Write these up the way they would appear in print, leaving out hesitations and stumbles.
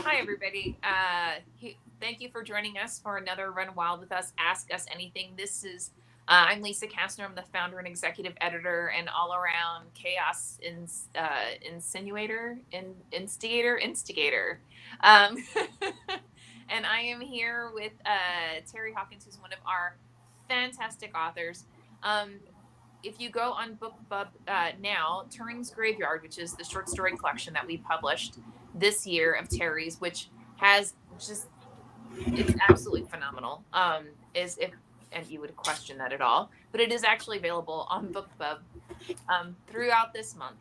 Hi, everybody. Thank you for joining us for another Run Wild with Us. Ask Us Anything. I'm Lisa Kastner. I'm the founder and executive editor and all around chaos instigator. Um, and I am here with Terry Hawkins, who's one of our fantastic authors. Um, if you go on BookBub now, Turing's Graveyard, which is the short story collection that we published this year of Terry's, which has just it's absolutely phenomenal. Is if and you would question that at all, but it is actually available on BookBub throughout this month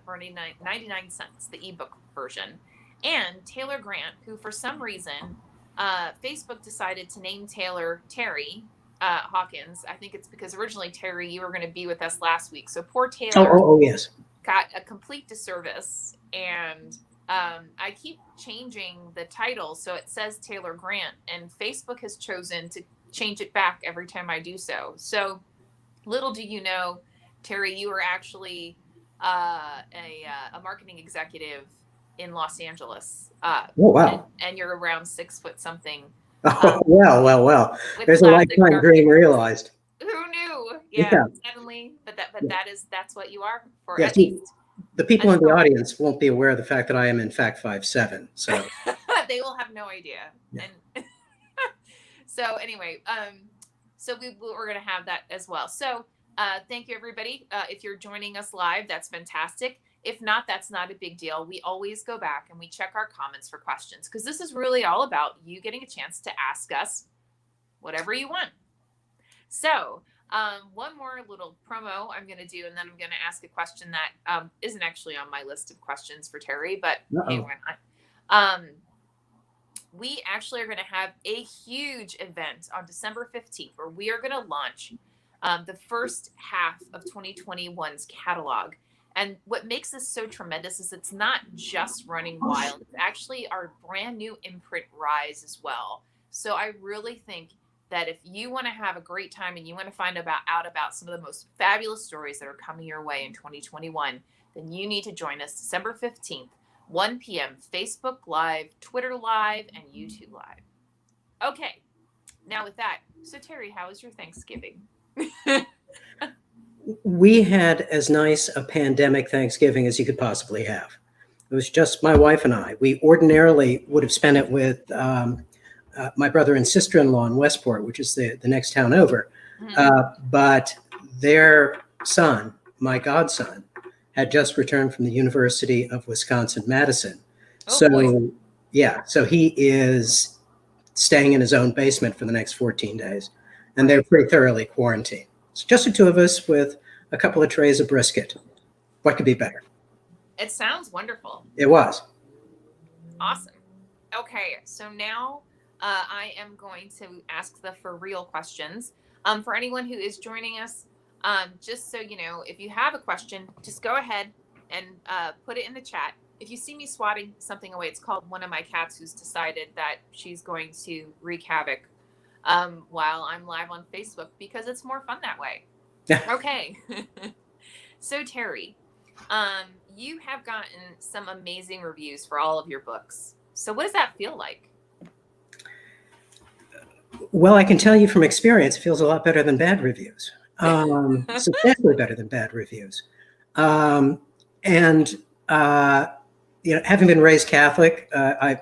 for 99 cents, the ebook version. And Taylor Grant, who for some reason Facebook decided to name Terry Hawkins. I think it's because originally, Terry, you were going to be with us last week. So poor Taylor Yes. got a complete disservice. And I keep changing the title so it says Taylor Grant. And Facebook has chosen to change it back every time I do so. So little do you know, Terry, you were actually a marketing executive in Los Angeles. Wow. And you're around 6 foot something. Well. There's a lifetime dream realized. Who knew? Yeah. Suddenly, that's what you are for. Yes, at least the people in the audience won't be aware of the fact that I am in fact 5'7". So they will have no idea. Yeah. And so anyway, so we're going to have that as well. So thank you, everybody. If you're joining us live, that's fantastic. If not, that's not a big deal. We always go back and we check our comments for questions because this is really all about you getting a chance to ask us whatever you want. So one more little promo I'm going to do, and then I'm going to ask a question that isn't actually on my list of questions for Terry, but hey, why not? We actually are going to have a huge event on December 15th where we are going to launch the first half of 2021's catalog. And what makes this so tremendous is it's not just Running Wild. It's actually our brand new imprint Rise as well. So I really think that if you want to have a great time and you want to find out about some of the most fabulous stories that are coming your way in 2021, then you need to join us December 15th, 1 p.m., Facebook Live, Twitter Live, and YouTube Live. Okay, now with that, so Terry, how was your Thanksgiving? We had as nice a pandemic Thanksgiving as you could possibly have. It was just my wife and I. We ordinarily would have spent it with my brother and sister-in-law in Westport, which is the next town over. But their son, my godson, had just returned from the University of Wisconsin-Madison. So he is staying in his own basement for the next 14 days. And they're pretty thoroughly quarantined. It's just the two of us with a couple of trays of brisket. What could be better? It sounds wonderful. It was. Awesome. Okay, so now I am going to ask the for real questions. For anyone who is joining us, just so you know, if you have a question, just go ahead and put it in the chat. If you see me swatting something away, it's called one of my cats who's decided that she's going to wreak havoc while I'm live on Facebook because it's more fun that way. Okay. So Terry, you have gotten some amazing reviews for all of your books. So what does that feel like? Well, I can tell you from experience, it feels a lot better than bad reviews. Substantially better than bad reviews. Having been raised Catholic,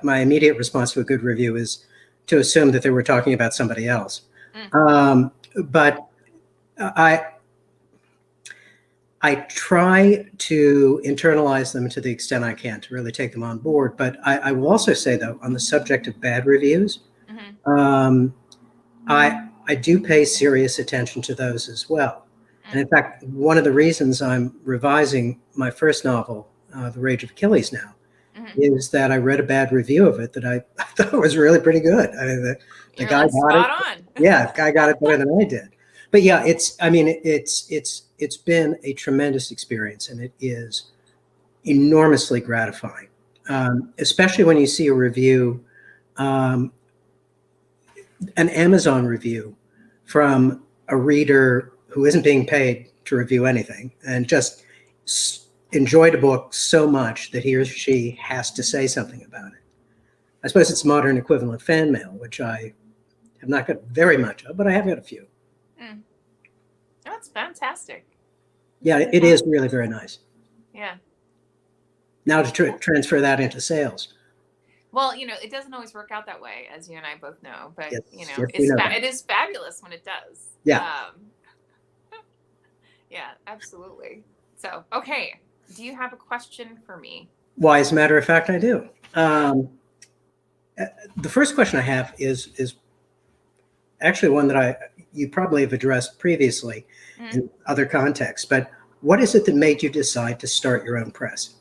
my immediate response to a good review is to assume that they were talking about somebody else. But I try to internalize them to the extent I can to really take them on board. But I will also say, though, on the subject of bad reviews, I do pay serious attention to those as well. And in fact, one of the reasons I'm revising my first novel, The Rage of Achilles now, is that I read a bad review of it that I thought was really pretty good. I mean, the guy got it. Yeah, the guy got it better than I did. But yeah, it's been a tremendous experience, and it is enormously gratifying, especially when you see a review, an Amazon review from a reader who isn't being paid to review anything and just enjoyed a book so much that he or she has to say something about it. I suppose it's modern equivalent fan mail, which I have not got very much of, but I have got a few. Mm. That's fantastic. Yeah, it is really very nice. Yeah. Now to transfer that into sales. Well, it doesn't always work out that way, as you and I both know. But Yes, yes, we know that. it is fabulous when it does. Yeah. Yeah, absolutely. So, okay, do you have a question for me? Why, as a matter of fact, I do. The first question I have is actually one that you probably have addressed previously in other contexts, but what is it that made you decide to start your own press?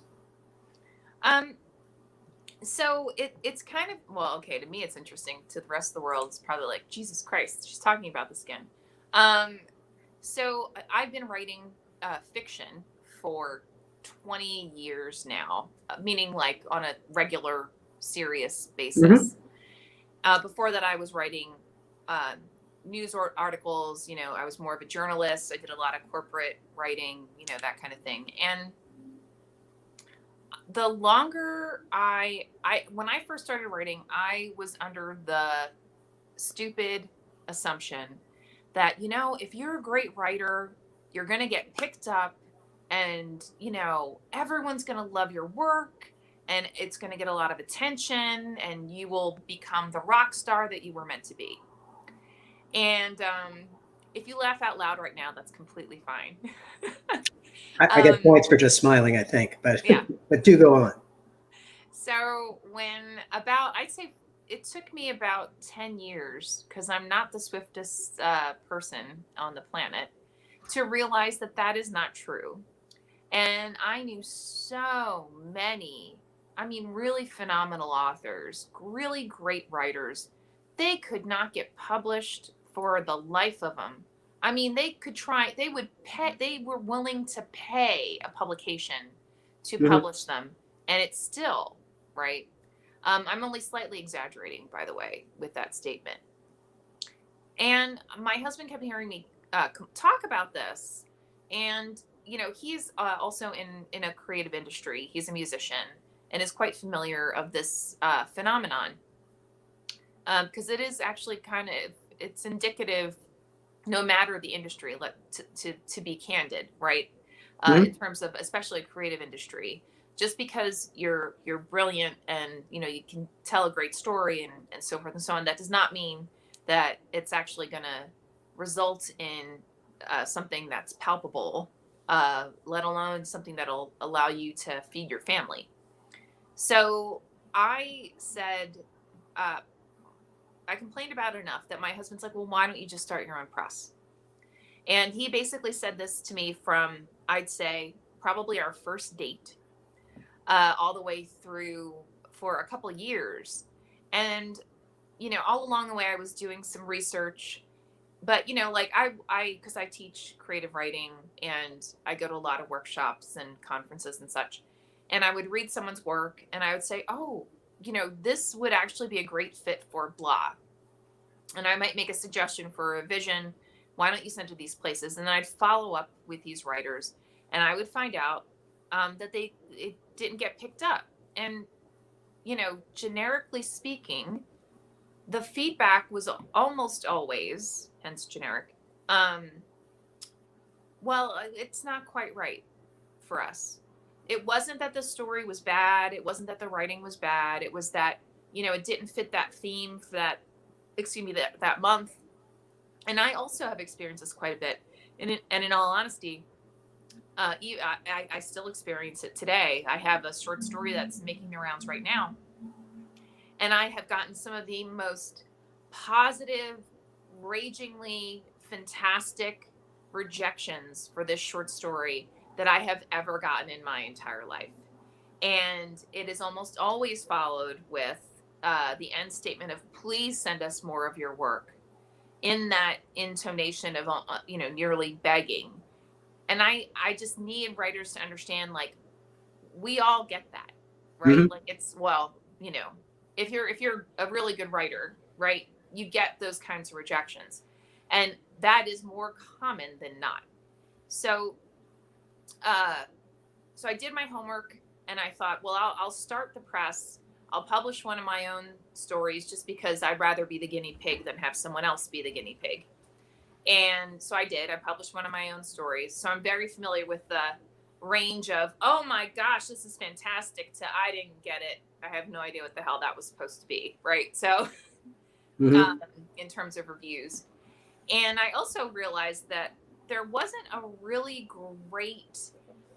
So it's kind of, well, okay, to me it's interesting. To the rest of the world, it's probably like, Jesus Christ, she's talking about this again. So I've been writing fiction for 20 years now, meaning like on a regular, serious basis. Before that, I was writing news articles. I was more of a journalist. I did a lot of corporate writing, that kind of thing. And the longer when I first started writing, I was under the stupid assumption that, if you're a great writer, you're going to get picked up and, everyone's going to love your work and it's going to get a lot of attention and you will become the rock star that you were meant to be. And if you laugh out loud right now, that's completely fine. I get points for just smiling, I think, but yeah. But do go on. So I'd say it took me about 10 years, because I'm not the swiftest person on the planet, to realize that is not true. And I knew so many, really phenomenal authors, really great writers. They could not get published for the life of them. They could try, they were willing to pay a publication to publish them. And it's still, right? I'm only slightly exaggerating, by the way, with that statement. And my husband kept hearing me talk about this. And, he's also in a creative industry. He's a musician and is quite familiar of this phenomenon. Because it is actually it's indicative, no matter the industry, to be candid, right? In terms of especially a creative industry. Just because you're brilliant and you can tell a great story and so forth and so on, that does not mean that it's actually going to result in something that's palpable, let alone something that'll allow you to feed your family. So I said, I complained about it enough that my husband's like, well, why don't you just start your own press? And he basically said this to me from, I'd say, probably our first date. All the way through for a couple of years. And, all along the way I was doing some research, but, like because I teach creative writing and I go to a lot of workshops and conferences and such. And I would read someone's work and I would say, oh, this would actually be a great fit for blah. And I might make a suggestion for a vision. Why don't you send to these places? And then I'd follow up with these writers and I would find out that it didn't get picked up. And, generically speaking, the feedback was almost always, hence generic, well, it's not quite right for us. It wasn't that the story was bad. It wasn't that the writing was bad. It was that, it didn't fit that theme for that month. And I also have experienced this quite a bit. And in all honesty, I still experience it today. I have a short story that's making the rounds right now. And I have gotten some of the most positive, ragingly fantastic rejections for this short story that I have ever gotten in my entire life. And it is almost always followed with the end statement of, please send us more of your work, in that intonation of, nearly begging. And I just need writers to understand, like, we all get that, right? Like, it's, well, if you're a really good writer, right, you get those kinds of rejections, and that is more common than not. So I did my homework and I thought, well, I'll start the press. I'll publish one of my own stories just because I'd rather be the guinea pig than have someone else be the guinea pig. And so I did. I published one of my own stories. So I'm very familiar with the range of, oh my gosh, this is fantastic, to I didn't get it. I have no idea what the hell that was supposed to be. Right. So in terms of reviews. And I also realized that there wasn't a really great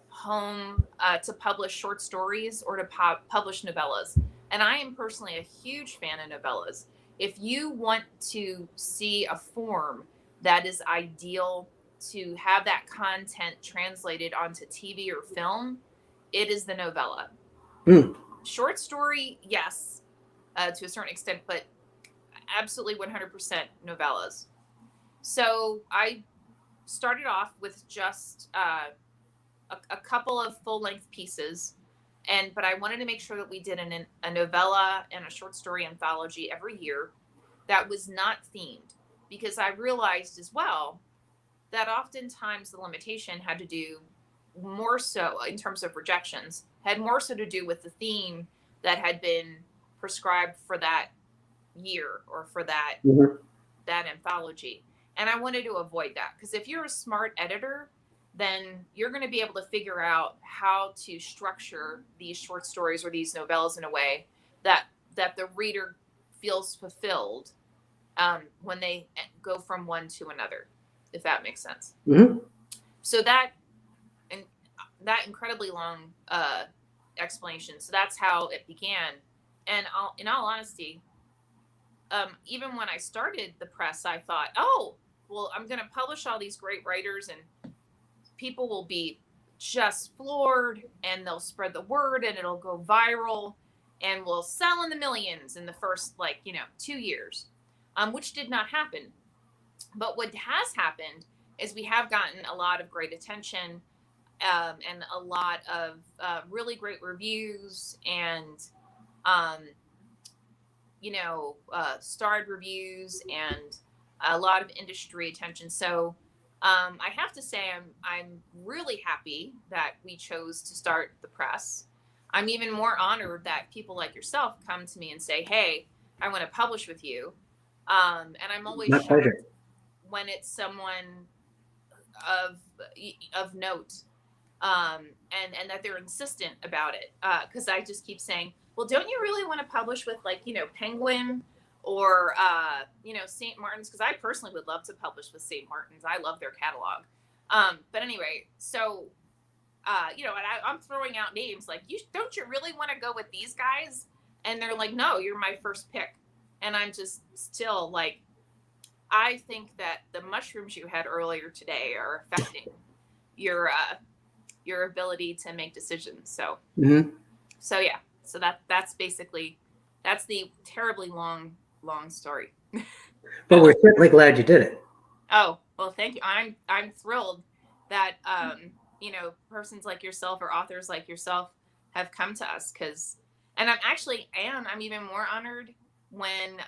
home to publish short stories or to publish novellas. And I am personally a huge fan of novellas. If you want to see a form that is ideal to have that content translated onto TV or film, it is the novella. Short story, yes, to a certain extent, but absolutely 100% novellas. So I started off with just a couple of full-length pieces, but I wanted to make sure that we did a novella and a short story anthology every year that was not themed, because I realized as well that oftentimes the limitation had to do more so, in terms of rejections, had more so to do with the theme that had been prescribed for that year or for that that anthology. And I wanted to avoid that, because if you're a smart editor, then you're going to be able to figure out how to structure these short stories or these novellas in a way that the reader feels fulfilled when they go from one to another, if that makes sense. So that incredibly long explanation. So that's how it began. And in all honesty, even when I started the press, I thought, oh, well, I'm going to publish all these great writers and people will be just floored and they'll spread the word and it'll go viral and we'll sell in the millions in the first 2 years, which did not happen. But what has happened is we have gotten a lot of great attention and a lot of really great reviews and starred reviews and a lot of industry attention. So I have to say I'm really happy that we chose to start the press. I'm even more honored that people like yourself come to me and say, hey, I want to publish with you. And I'm always shocked when it's someone of note and that they're insistent about it. Because I just keep saying, well, don't you really want to publish with Penguin or St. Martin's? Because I personally would love to publish with St. Martin's. I love their catalog. But anyway, so and I'm throwing out names like, don't you really want to go with these guys? And they're like, no, you're my first pick. And I'm just still like, I think that the mushrooms you had earlier today are affecting your ability to make decisions. So so yeah, so that's basically the terribly long story. But we're certainly glad you did it. Oh, well, thank you. I'm thrilled that persons like yourself or authors like yourself have come to us, and I'm even more honored when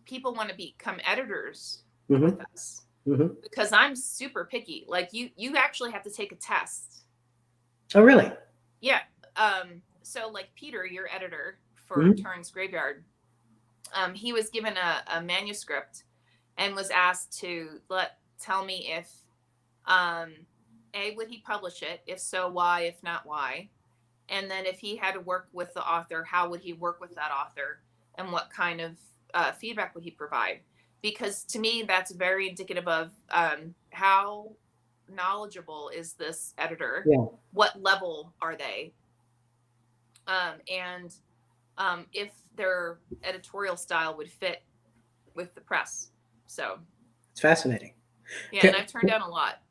people want to become editors with us, because I'm super picky. Like you actually have to take a test. Oh, really? Yeah. So like Peter, your editor for Turing's Graveyard, he was given a manuscript and was asked to tell me if A, would he publish it? If so, why? If not, why? And then if he had to work with the author, how would he work with that author? And what kind of feedback would he provide? Because to me, that's very indicative of how knowledgeable is this editor? Yeah. What level are they? And if their editorial style would fit with the press. So it's fascinating. Yeah, and I've turned down a lot,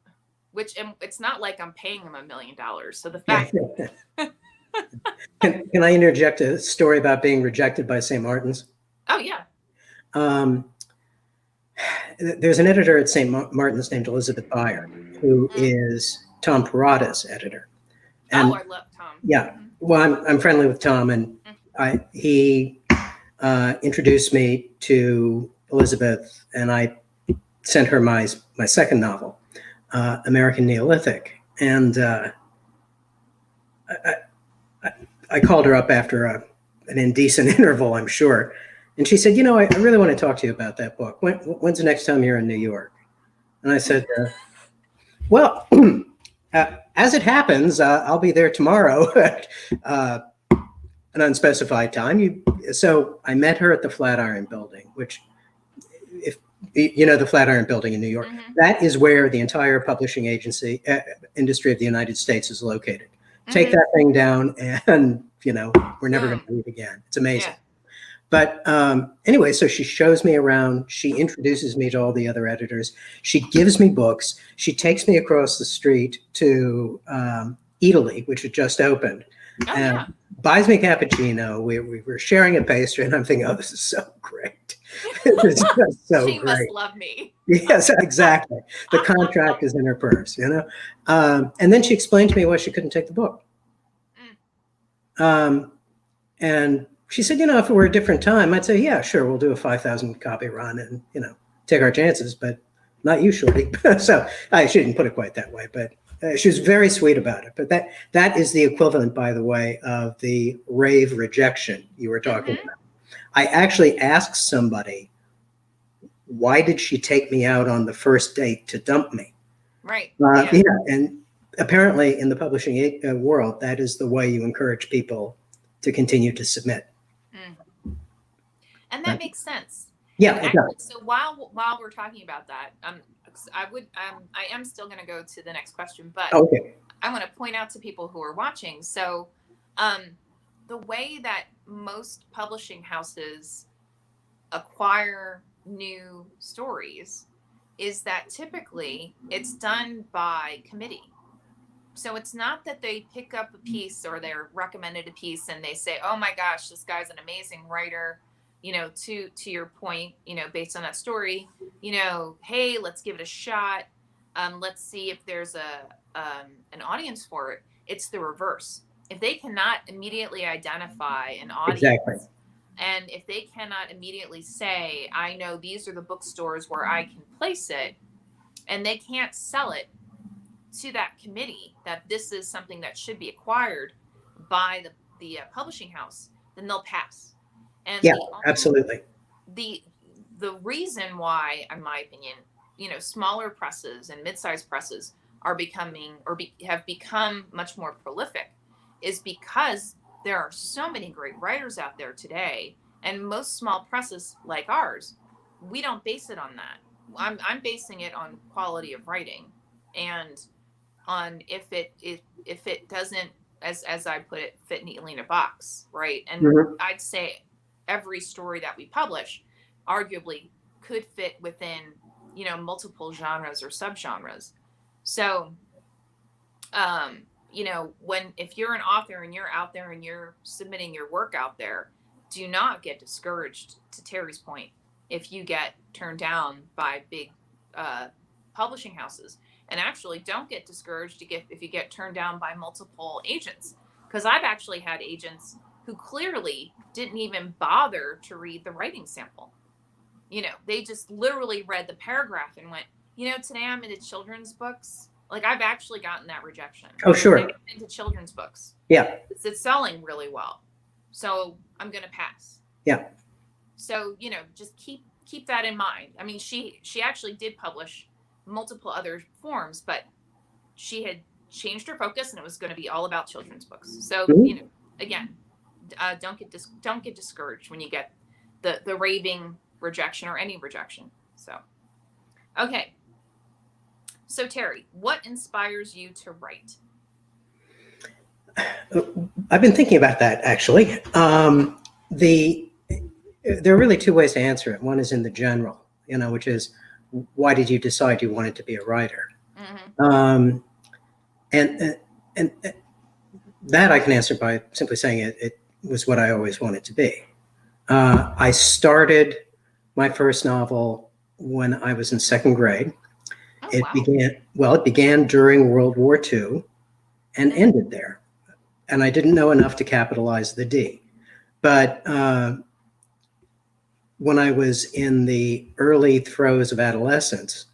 which it's not like I'm paying them $1 million. So the fact. Can I interject a story about being rejected by St. Martin's? Oh, yeah. There's an editor at St. Martin's named Elizabeth Beyer, who is Tom Perrotta's editor. And, I love Tom. Yeah. Well, I'm friendly with Tom, and he introduced me to Elizabeth, and I sent her my second novel, American Neolithic. And I called her up after an indecent interval, I'm sure. And she said, I really want to talk to you about that book. When's the next time you're in New York? And I said, well, as it happens, I'll be there tomorrow at an unspecified time. So I met her at the Flatiron Building, which, if you know the Flatiron Building in New York, that is where the entire publishing agency industry of the United States is located. Take that thing down, and we're never going to leave again. It's amazing. Yeah. But anyway, so she shows me around. She introduces me to all the other editors. She gives me books. She takes me across the street to Italy, which had just opened, and buys me a cappuccino. We were sharing a pastry, and I'm thinking, oh, this is so great. It's just so she great. Must love me. Yes, exactly. The contract is in her purse, And then she explained to me why she couldn't take the book. And she said, if it were a different time, I'd say, yeah, sure, we'll do a 5,000 copy run and, take our chances, but not you, Shorty. So she didn't put it quite that way, but she was very sweet about it. But that is the equivalent, by the way, of the rave rejection you were talking about. I actually asked somebody, why did she take me out on the first date to dump me? Right. And apparently in the publishing world, that is the way you encourage people to continue to submit. And that makes sense. Yeah. Actually, so while we're talking about that, I am still going to go to the next question, but I want to point out to people who are watching. So, the way that most publishing houses acquire new stories is that typically it's done by committee. So it's not that they pick up a piece or they're recommended a piece and they say, oh my gosh, this guy's an amazing writer, to your point, based on that story, hey, let's give it a shot. Let's see if there's an audience for it. It's the reverse. If they cannot immediately identify an audience, and if they cannot immediately say, I know these are the bookstores where I can place it, and they can't sell it to that committee that this is something that should be acquired by the publishing house, then they'll pass. And absolutely. The reason why, in my opinion, smaller presses and mid-sized presses are becoming have become much more prolific is because there are so many great writers out there today, and most small presses like ours, we don't base it on that. I'm basing it on quality of writing, and on if it doesn't, as I put it, fit neatly in a box, right? And I'd say every story that we publish arguably could fit within multiple genres or subgenres. So if you're an author and you're out there and you're submitting your work out there, do not get discouraged, to Terry's point, if you get turned down by big publishing houses. And actually don't get discouraged if you get turned down by multiple agents, because I've actually had agents who clearly didn't even bother to read the writing sample. They just literally read the paragraph and went, today I'm into children's books. Like, I've actually gotten that rejection. Oh, sure. I'm into children's books. Yeah. It's selling really well, so I'm going to pass. Yeah. So, just keep that in mind. I mean, she actually did publish multiple other forms, but she had changed her focus and it was going to be all about children's books. So, again, don't get discouraged when you get the raving rejection or any rejection. So, okay. So, Terry, what inspires you to write? I've been thinking about that, actually. There are really two ways to answer it. One is in the general, which is, why did you decide you wanted to be a writer? And that I can answer by simply saying it was what I always wanted to be. I started my first novel when I was in second grade. It began during World War II and ended there. And I didn't know enough to capitalize the D. But when I was in the early throes of adolescence,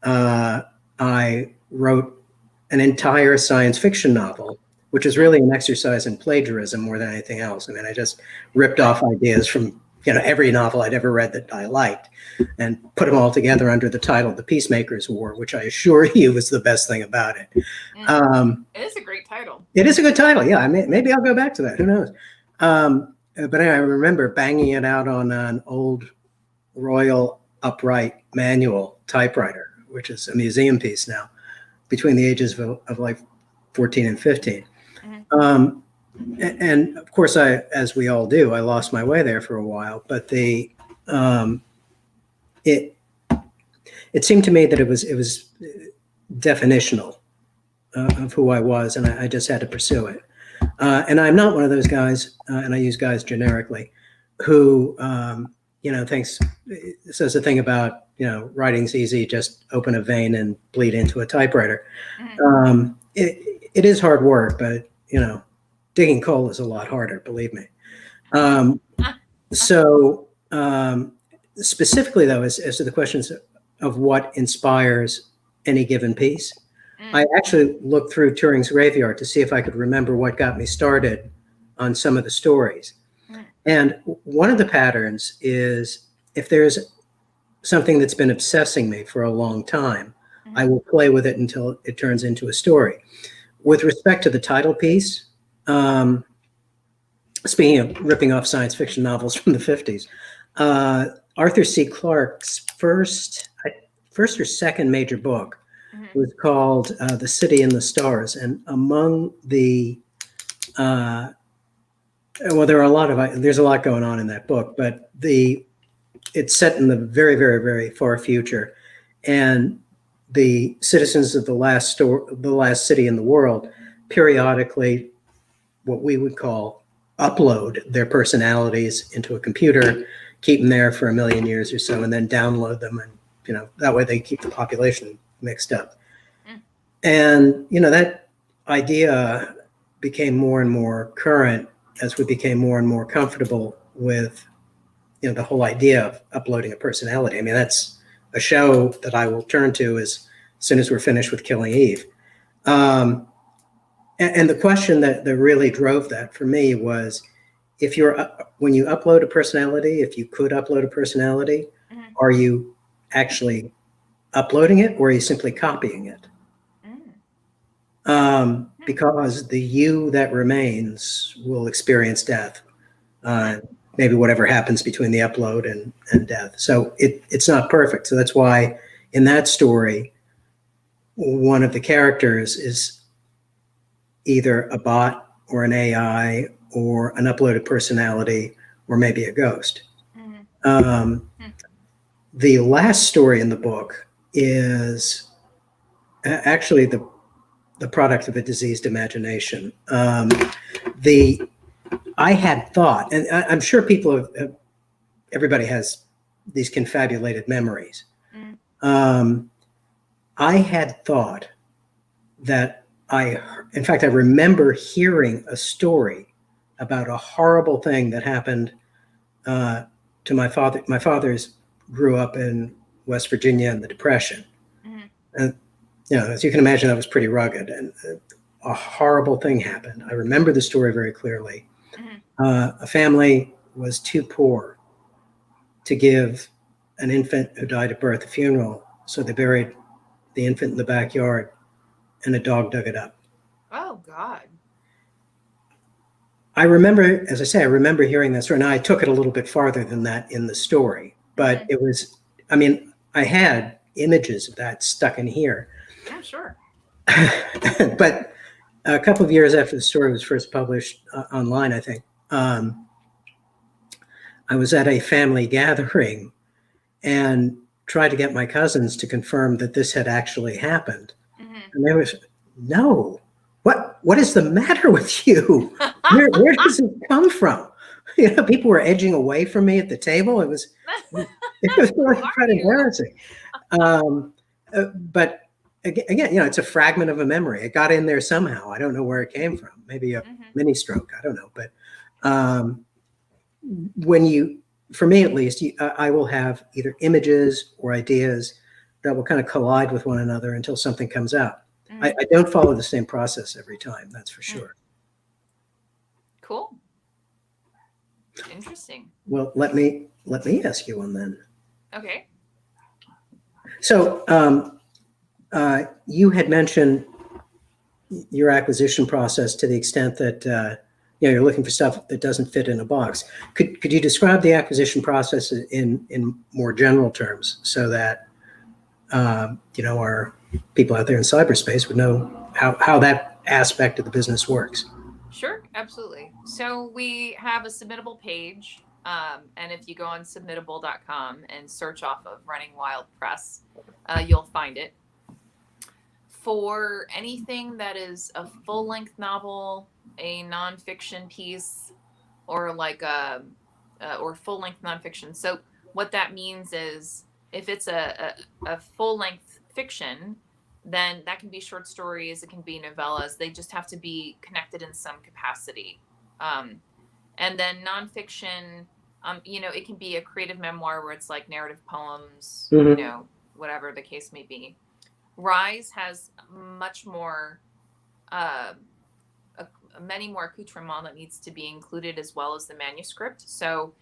I wrote an entire science fiction novel which is really an exercise in plagiarism more than anything else. I mean, I just ripped off ideas from every novel I'd ever read that I liked and put them all together under the title The Peacemaker's War, which I assure you is the best thing about it. It is a great title. It is a good title. Yeah, maybe I'll go back to that. Who knows? But anyway, I remember banging it out on an old Royal Upright manual typewriter, which is a museum piece now, between the ages of like 14 and 15. And of course, as we all do, I lost my way there for a while. But it seemed to me that it was definitional of who I was, and I just had to pursue it. And I'm not one of those guys, and I use guys generically, who says the thing about writing's easy, just open a vein and bleed into a typewriter. It is hard work, but digging coal is a lot harder, believe me. So specifically, though, as to the questions of what inspires any given piece, I actually looked through Turing's Graveyard to see if I could remember what got me started on some of the stories. And one of the patterns is, if there's something that's been obsessing me for a long time, I will play with it until it turns into a story. With respect to the title piece, speaking of ripping off science fiction novels from the 50s, Arthur C. Clarke's first or second major book was called The City in the Stars. And among the, well, there's a lot going on in that book, but it's set in the very, very, very far future. And the citizens of the last city in the world periodically, what we would call, upload their personalities into a computer, keep them there for 1 million years or so, and then download them. And, that way they keep the population mixed up. And, that idea became more and more current as we became more and more comfortable with, the whole idea of uploading a personality. I mean, that's a show that I will turn to as soon as we're finished with Killing Eve. And the question that really drove that for me was, when you upload a personality, if you could upload a personality, are you actually uploading it, or are you simply copying it? Because the you that remains will experience death, maybe whatever happens between the upload and death. So it's not perfect. So that's why in that story, one of the characters is either a bot or an AI or an uploaded personality or maybe a ghost. The last story in the book is actually the product of a diseased imagination. I had thought, and I'm sure everybody has these confabulated memories. I had thought that in fact, I remember hearing a story about a horrible thing that happened to my father. My father's grew up in West Virginia in the Depression. And, as you can imagine, that was pretty rugged, and a horrible thing happened. I remember the story very clearly. A family was too poor to give an infant who died at birth a funeral, so they buried the infant in the backyard, and a dog dug it up. Oh, God. I remember, as I say, I remember hearing that story. Now, I took it a little bit farther than that in the story, but it was, I had images of that stuck in here. Yeah, sure. But a couple of years after the story was first published online, I think, I was at a family gathering and tried to get my cousins to confirm that this had actually happened. And they was, no, what is the matter with you? Where does it come from? People were edging away from me at the table. It was really quite embarrassing. But again, it's a fragment of a memory. It got in there somehow. I don't know where it came from. Maybe a mini stroke. I don't know. But for me at least, I will have either images or ideas that will kind of collide with one another until something comes out. I don't follow the same process every time. That's for sure. Cool. Interesting. Well, let me ask you one then. Okay. So you had mentioned your acquisition process to the extent that you're looking for stuff that doesn't fit in a box. Could you describe the acquisition process in more general terms so that our people out there in cyberspace would know how that aspect of the business works? Sure, absolutely. So we have a submittable page. And if you go on submittable.com and search off of Running Wild Press, you'll find it. For anything that is a full-length novel, a nonfiction piece, or like or full-length nonfiction. So what that means is if it's a full-length fiction, then that can be short stories, it can be novellas. They just have to be connected in some capacity. And then nonfiction, it can be a creative memoir where it's like narrative poems, Mm-hmm. Whatever the case may be. Rise has much more, many more accoutrements that needs to be included as well as the manuscript. So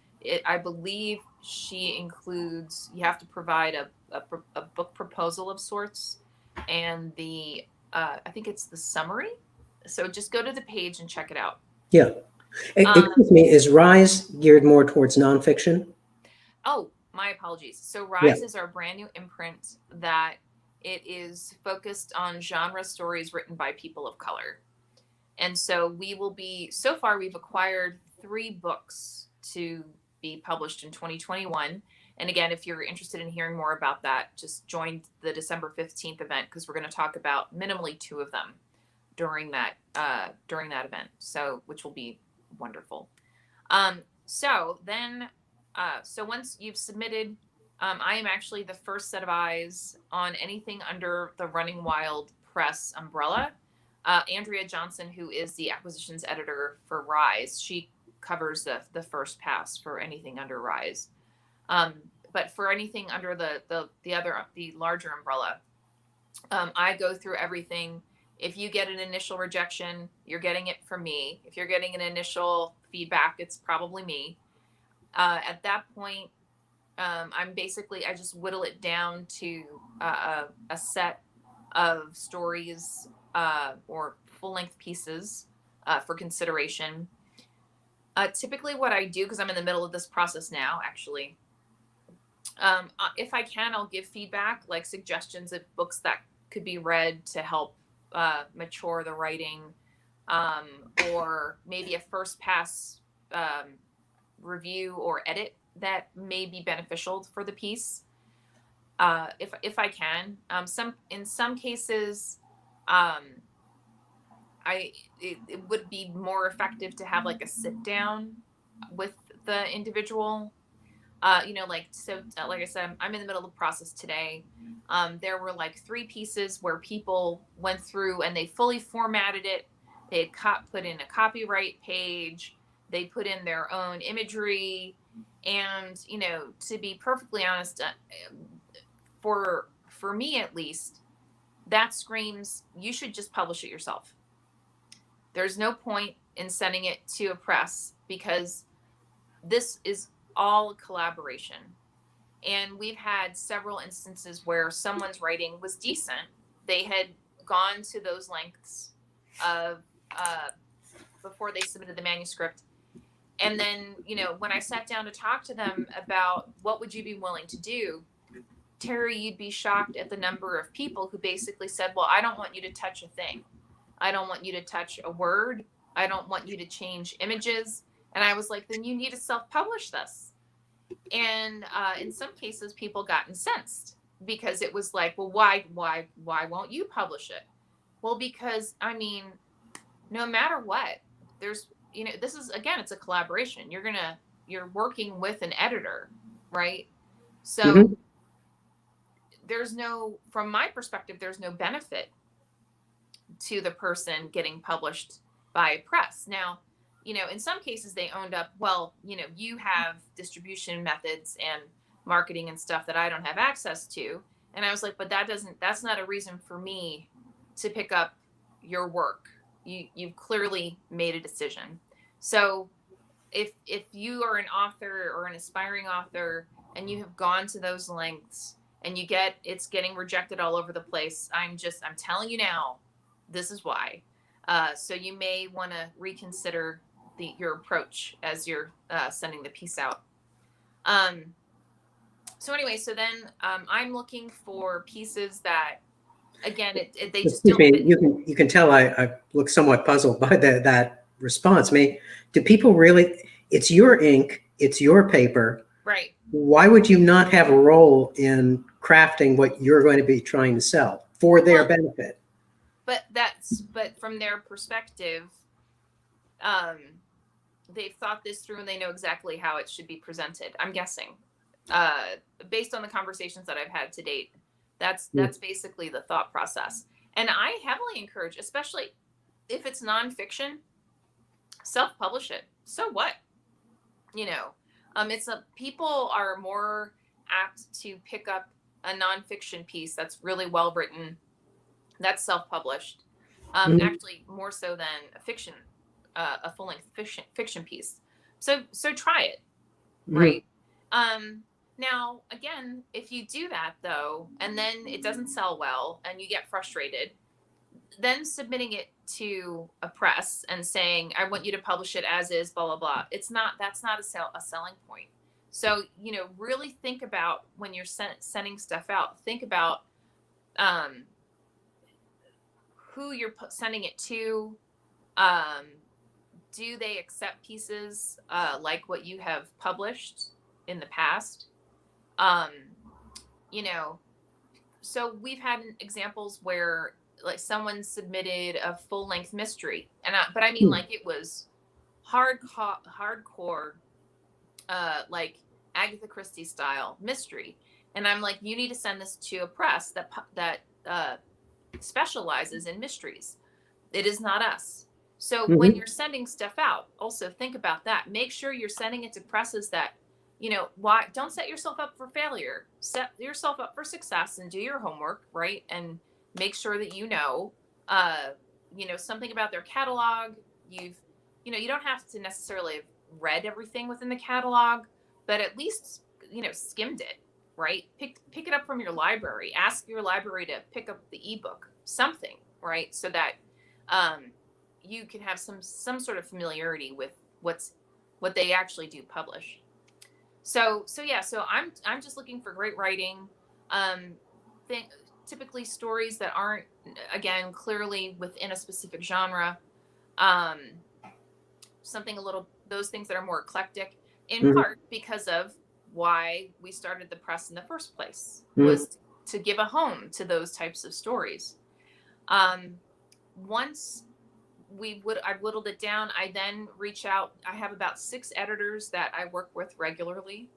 I believe she includes, you have to provide a book proposal of sorts and I think it's the summary. So just go to the page and check it out. Yeah. Excuse me, is Rise geared more towards nonfiction? Oh, my apologies. So Yeah. Rise is our brand new imprint that it is focused on genre stories written by people of color. And so so far we've acquired 3 books to be published in 2021. And again, if you're interested in hearing more about that, just join the December 15th event because we're going to talk about minimally 2 of them during that event. So, which will be wonderful. So once you've submitted, I am actually the first set of eyes on anything under the Running Wild Press umbrella. Andrea Johnson, who is the acquisitions editor for Rise, she covers the first pass for anything under Rise. But for anything under the larger umbrella, I go through everything. If you get an initial rejection, you're getting it from me. If you're getting an initial feedback, it's probably me. At that point, I just whittle it down to a set of stories or full-length pieces for consideration. Typically what I do, because I'm in the middle of this process now, actually, if I can, I'll give feedback, like suggestions of books that could be read to help mature the writing, or maybe a first pass review or edit that may be beneficial for the piece. If I can, in some cases, it would be more effective to have like a sit down with the individual. Like I said, I'm in the middle of the process today. There were like 3 pieces where people went through and they fully formatted it. They had put in a copyright page. They put in their own imagery. And, to be perfectly honest, for me at least, that screams, you should just publish it yourself. There's no point in sending it to a press because this is all collaboration. And we've had several instances where someone's writing was decent. They had gone to those lengths of before they submitted the manuscript. And then, when I sat down to talk to them about what would you be willing to do, Terry, you'd be shocked at the number of people who basically said, well, I don't want you to touch a thing. I don't want you to touch a word. I don't want you to change images. And I was like, then you need to self-publish this. And in some cases, people got incensed because it was like, well, why won't you publish it? Well, because, no matter what, there's, this is, again, it's a collaboration. You're working with an editor, right? So Mm-hmm. From my perspective, there's no benefit to the person getting published by a press. Now, in some cases they owned up, well, you have distribution methods and marketing and stuff that I don't have access to. And I was like, but that's not a reason for me to pick up your work. You've clearly made a decision. So if you are an author or an aspiring author and you have gone to those lengths and it's getting rejected all over the place, I'm telling you now, this is why. So you may want to reconsider your approach as you're sending the piece out. So anyway, so then I'm looking for pieces that, again, they just Excuse don't fit. me, you can tell I look somewhat puzzled by that response. I mean, do people really, it's your ink, it's your paper. Right. Why would you not have a role in crafting what you're going to be trying to sell for their benefit? But from their perspective, they've thought this through and they know exactly how it should be presented. I'm guessing, based on the conversations that I've had to date, that's basically the thought process. And I heavily encourage, especially if it's nonfiction, self-publish it. So what? You know, people are more apt to pick up a nonfiction piece that's really well written, that's self-published, actually more so than a full-length fiction piece. So try it, right? Now, again, if you do that though, and then it doesn't sell well and you get frustrated, then submitting it to a press and saying, I want you to publish it as is, blah, blah, blah. That's not a selling point. So, really think about when you're sending stuff out, think about who you're sending it to. Do they accept pieces like what you have published in the past? So we've had examples where like someone submitted a full-length mystery, but I mean like it was hardcore, like Agatha Christie style mystery, and I'm like, you need to send this to a press that specializes in mysteries. It is not us. So when you're sending stuff out, also think about that. Make sure you're sending it to presses that, why don't set yourself up for failure. Set yourself up for success and do your homework, right? And make sure that something about their catalog. You don't have to necessarily have read everything within the catalog, but at least, skimmed it, right? Pick it up from your library. Ask your library to pick up the ebook, something, right? So that you can have some sort of familiarity with what they actually do publish. So I'm just looking for great writing. Typically stories that aren't, again, clearly within a specific genre. Those things that are more eclectic, in part because of why we started the press in the first place, was to give a home to those types of stories. Once I've whittled it down, I then reach out. I have about 6 editors that I work with regularly.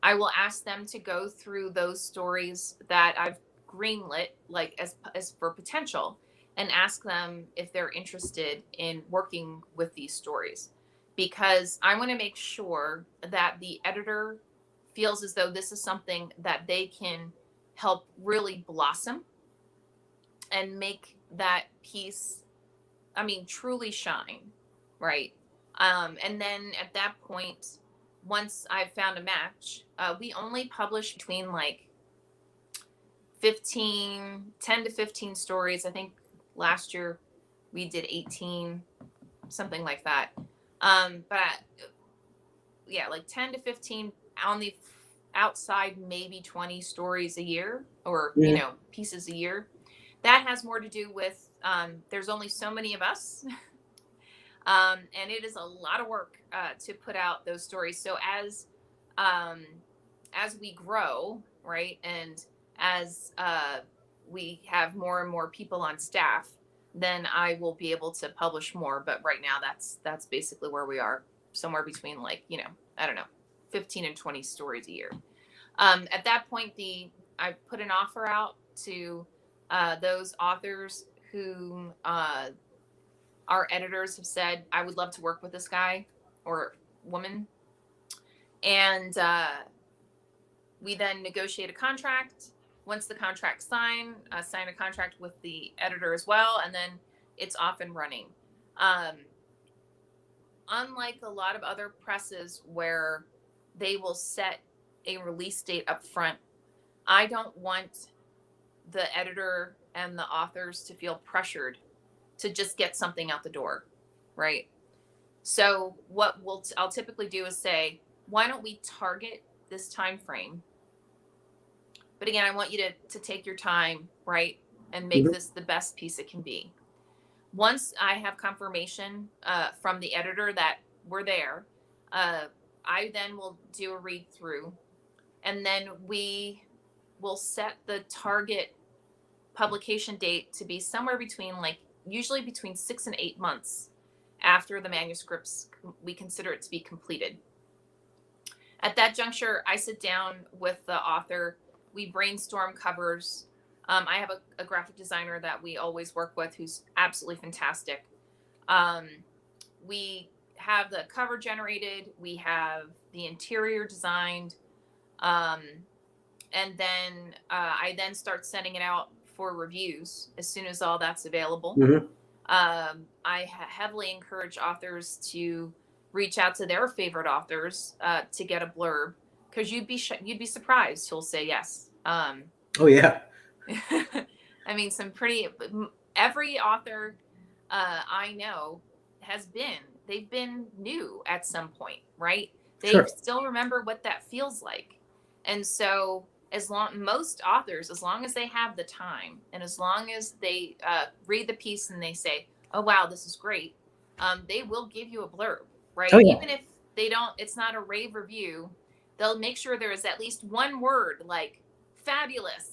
I will ask them to go through those stories that I've greenlit, like as for potential, and ask them if they're interested in working with these stories, because I want to make sure that the editor feels as though this is something that they can help really blossom and make that piece, truly shine, right? And then at that point, once I've found a match, we only publish between like 10 to 15 stories. I think last year we did 18, something like that. Like 10 to 15 on the outside, maybe 20 stories a year, or, pieces a year. That has more to do with, there's only so many of us. And it is a lot of work to put out those stories. So as we grow, right, and as we have more and more people on staff, then I will be able to publish more. But right now, that's basically where we are, somewhere between 15 and 20 stories a year. At that point, I put an offer out to those authors who our editors have said, I would love to work with this guy or woman. And we then negotiate a contract. Once the contract's signed, sign a contract with the editor as well, and then it's off and running. unlike a lot of other presses where they will set a release date up front, I don't want the editor and the authors to feel pressured to just get something out the door, right? So what I'll typically do is say, why don't we target this time frame? But again, I want you to take your time, right, and make this the best piece it can be. Once I have confirmation from the editor that we're there, I then will do a read through, and then we will set the target publication date to be somewhere between, like, usually between 6 and 8 months after the manuscripts, we consider it to be completed. At that juncture, I sit down with the author. We brainstorm covers. I have a graphic designer that we always work with who's absolutely fantastic. We have the cover generated. We have the interior designed. And then I then start sending it out for reviews as soon as all that's available. I heavily encourage authors to reach out to their favorite authors to get a blurb, because you'd be surprised who'll say yes. Oh yeah. I mean, every author I know they've been new at some point, right? They still remember what that feels like. And so most authors, as long as they have the time and as long as they read the piece and they say, oh, wow, this is great, they will give you a blurb, right? Oh, yeah. Even if it's not a rave review, they'll make sure there is at least one word like fabulous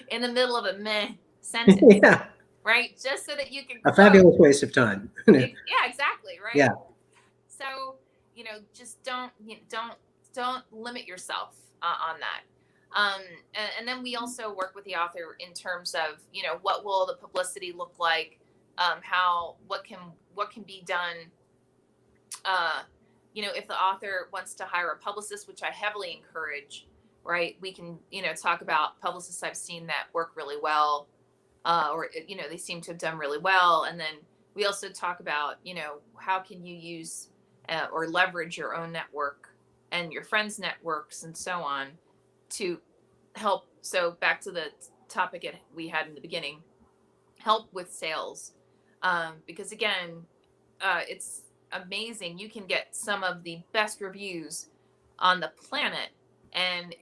in the middle of a meh sentence. Yeah. Right? Just so that you can a fabulous waste of time. Yeah, exactly. Right. Yeah. So, just don't limit yourself on that. And then we also work with the author in terms of, what will the publicity look like? What can be done? If the author wants to hire a publicist, which I heavily encourage, right? We can, talk about publicists I've seen that work really well, or, they seem to have done really well. And then we also talk about, how can you use or leverage your own network and your friends' networks and so on to help. So back to the topic we had in the beginning, help with sales. Because again, it's amazing. You can get some of the best reviews on the planet, and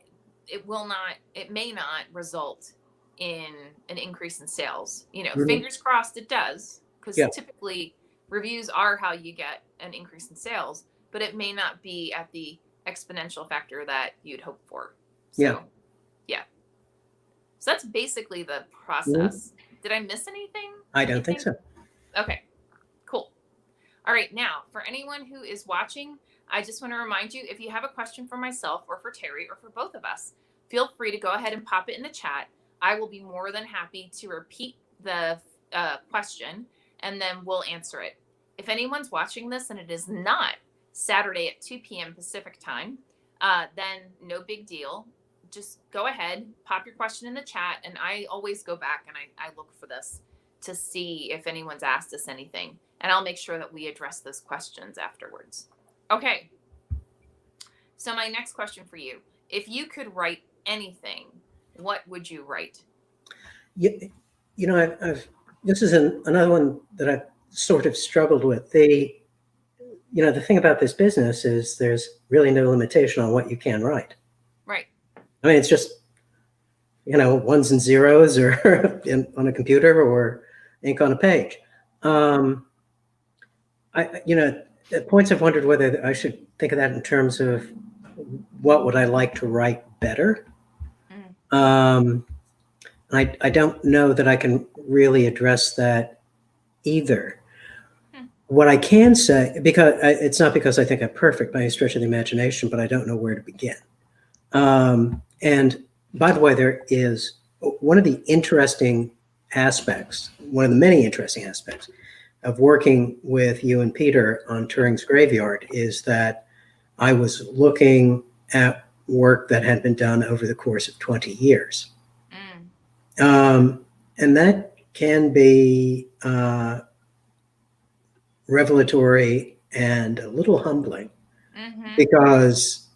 it may not result in an increase in sales. Fingers crossed it does, because typically reviews are how you get an increase in sales, but it may not be at the exponential factor that you'd hope for. So, yeah. So that's basically the process. Did I miss anything? I don't think so. Okay, cool. All right. Now, for anyone who is watching, I just want to remind you, if you have a question for myself or for Terry or for both of us, feel free to go ahead and pop it in the chat. I will be more than happy to repeat the question, and then we'll answer it. If anyone's watching this and it is not Saturday at 2 p.m. Pacific time, then no big deal. Just go ahead, pop your question in the chat, and I always go back and I look for this to see if anyone's asked us anything, and I'll make sure that we address those questions afterwards. Okay. So my next question for you, if you could write anything, what would you write? I've this is another one that I've sort of struggled with. The thing about this business is there's really no limitation on what you can write. Right. I mean, it's just, ones and zeros or on a computer or ink on a page. At points I've wondered whether I should think of that in terms of what would I like to write better. I don't know that I can really address that either. What I can say, because it's not because I think I'm perfect by any stretch of the imagination, but I don't know where to begin. And by the way, there is one of the many interesting aspects of working with you and Peter on Turing's Graveyard is that I was looking at work that had been done over the course of 20 years. And that can be revelatory, and a little humbling, Mm-hmm. because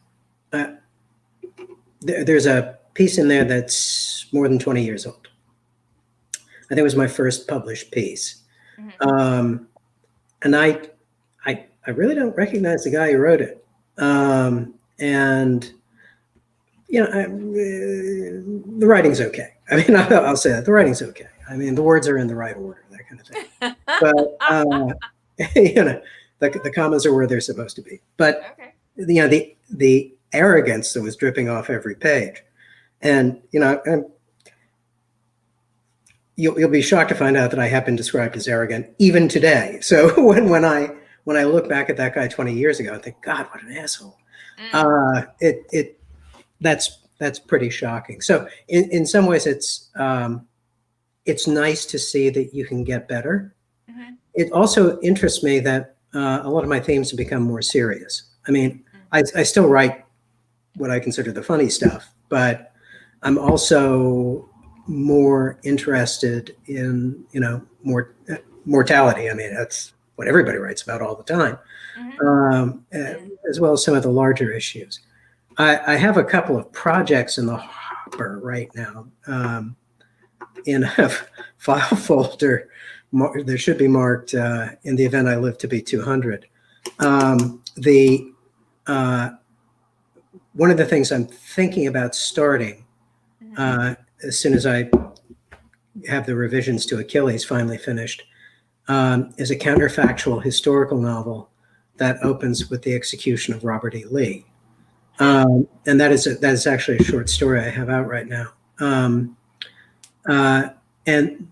there's a piece in there that's more than 20 years old. I think it was my first published piece. Mm-hmm. And I really don't recognize the guy who wrote it. And, you know, the writing's okay. I mean, I'll say that. The writing's okay. I mean, the words are in the right order, that kind of thing. But, you know, the commas are where they're supposed to be. But, Okay. you know, the arrogance that was dripping off every page. And, you know, you'll be shocked to find out that I have been described as arrogant even today. So when I look back at that guy 20 years ago, I think, God, what an asshole. That's pretty shocking. So in some ways, it's nice to see that you can get better. Mm-hmm. It also interests me that a lot of my themes have become more serious. I mean, I still write what I consider the funny stuff, but I'm also more interested in, you know, mortality. I mean, that's what everybody writes about all the time, as well as some of the larger issues. I have a couple of projects in the hopper right now, in a file folder. There should be marked in the event I live to be 200. One of the things I'm thinking about starting, as soon as I have the revisions to Achilles finally finished, is a counterfactual historical novel that opens with the execution of Robert E. Lee. And that is actually a short story I have out right now. And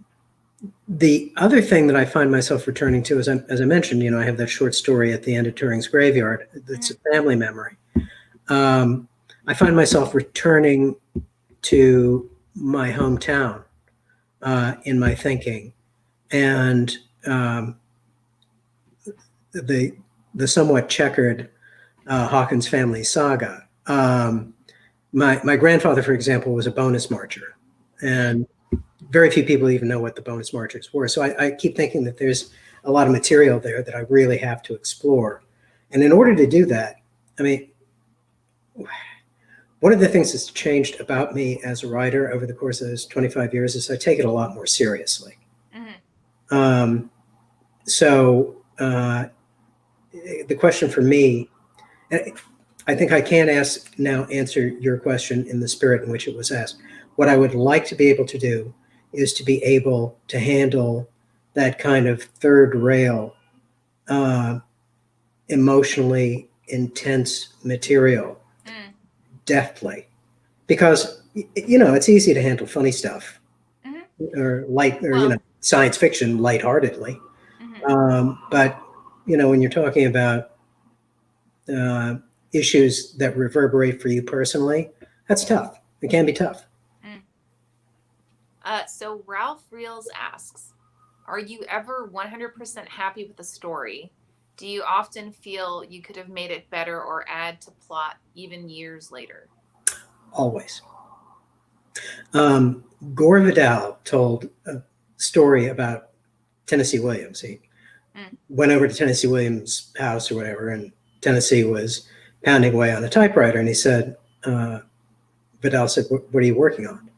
the other thing that I find myself returning to, as I mentioned, you know, I have that short story at the end of Turing's Graveyard. That's a family memory. I find myself returning to my hometown in my thinking, and the somewhat checkered Hawkins family saga. My grandfather, for example, was a bonus marcher, and very few people even know what the bonus marchers were. So I keep thinking that there's a lot of material there that I really have to explore. And in order to do that, I mean, one of the things that's changed about me as a writer over the course of those 25 years is I take it a lot more seriously. So the question for me, I think I can answer your question in the spirit in which it was asked. What I would like to be able to do is to be able to handle that kind of third rail, emotionally intense material deftly, because, you know, it's easy to handle funny stuff or you know, science fiction lightheartedly. But, you know, when you're talking about issues that reverberate for you personally, that's tough. It can be tough. So Ralph Reels asks, are you ever 100% happy with the story? Do you often feel you could have made it better or add to plot even years later? Always. Gore Vidal told a story about Tennessee Williams. He went over to Tennessee Williams' house or whatever, and Tennessee was pounding away on a typewriter, and he said, Vidal said, what are you working on?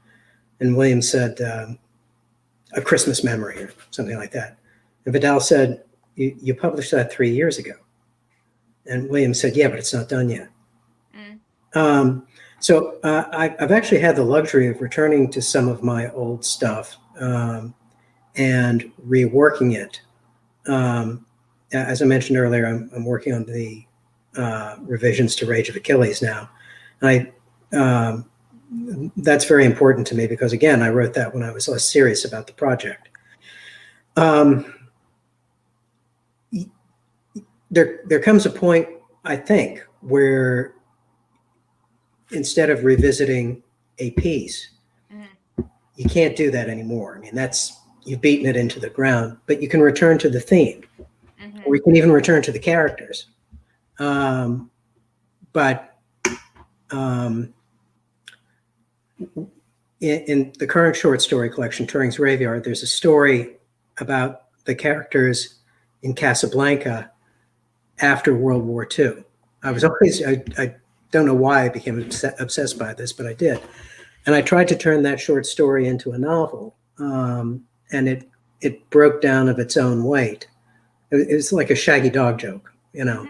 And Williams said, A Christmas Memory or something like that. And Vidal said, you published that 3 years ago. And Williams said, yeah, but it's not done yet. So I've actually had the luxury of returning to some of my old stuff and reworking it. As I mentioned earlier, I'm working on the revisions to Rage of Achilles now. And that's very important to me because, again, I wrote that when I was less serious about the project. There comes a point, I think, where instead of revisiting a piece, you can't do that anymore. I mean, you've beaten it into the ground, but you can return to the theme, or you can even return to the characters. But in the current short story collection, Turing's Graveyard, there's a story about the characters in Casablanca after World War II. I was always, I don't know why I became obsessed by this, but I did. And I tried to turn that short story into a novel, and it broke down of its own weight. It was like a Shaggy Dog joke, you know.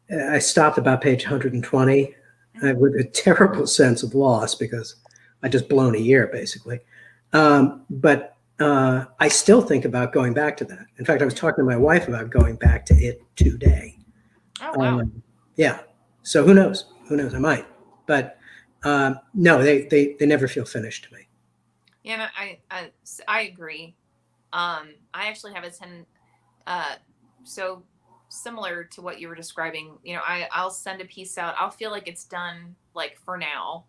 I stopped about page 120 with a terrible sense of loss because I just blown a year, basically. But I still think about going back to that. In fact, I was talking to my wife about going back to it today. Oh, wow. Yeah. So who knows? Who knows? I might. But no, they never feel finished to me. Yeah, no, I agree. I actually have so similar to what you were describing. You know, I'll send a piece out. I'll feel like it's done, like, for now.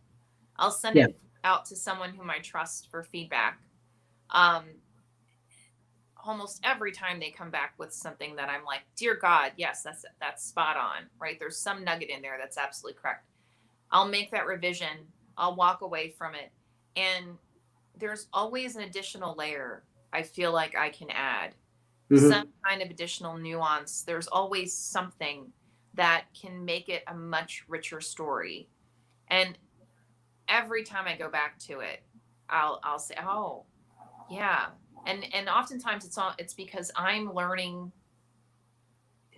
I'll send it out to someone whom I trust for feedback. Almost every time they come back with something that I'm like, dear God, yes, that's spot on, right? There's some nugget in there that's absolutely correct. I'll make that revision. I'll walk away from it. And there's always an additional layer I feel like I can add. Some kind of additional nuance. There's always something that can make it a much richer story. And every time I go back to it, I'll say, oh, yeah. And oftentimes it's because I'm learning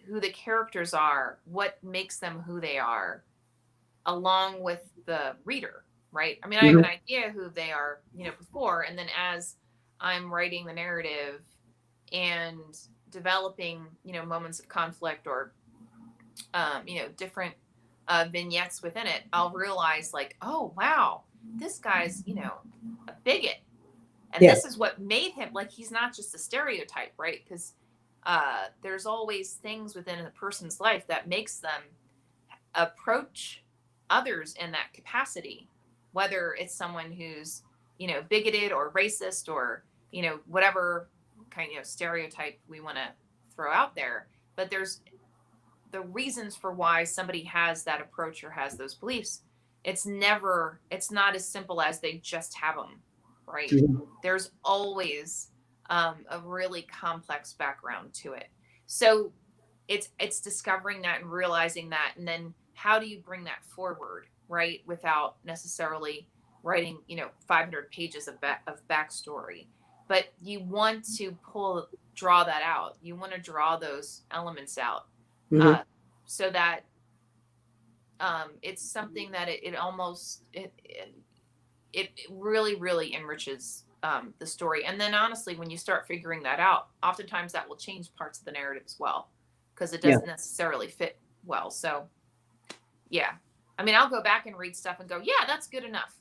who the characters are, what makes them who they are, along with the reader, right? I mean, I have an idea who they are, you know, before, and then as I'm writing the narrative and developing, you know, moments of conflict or, you know, different vignettes within it, I'll realize, like, oh, wow, this guy's, you know, a bigot. And this is what made him, like, he's not just a stereotype, right? Because there's always things within a person's life that makes them approach others in that capacity, whether it's someone who's, you know, bigoted or racist or, you know, whatever kind of stereotype we want to throw out there. But there's the reasons for why somebody has that approach or has those beliefs. It's not as simple as they just have them, right? There's always a really complex background to it. So it's discovering that and realizing that, and then how do you bring that forward, right, without necessarily writing, you know, 500 pages of backstory. But you want to draw that out. You want to draw those elements out, so that it's something that it really, really enriches the story. And then honestly, when you start figuring that out, oftentimes that will change parts of the narrative as well, because it doesn't necessarily fit well. So yeah, I mean, I'll go back and read stuff and go, yeah, that's good enough.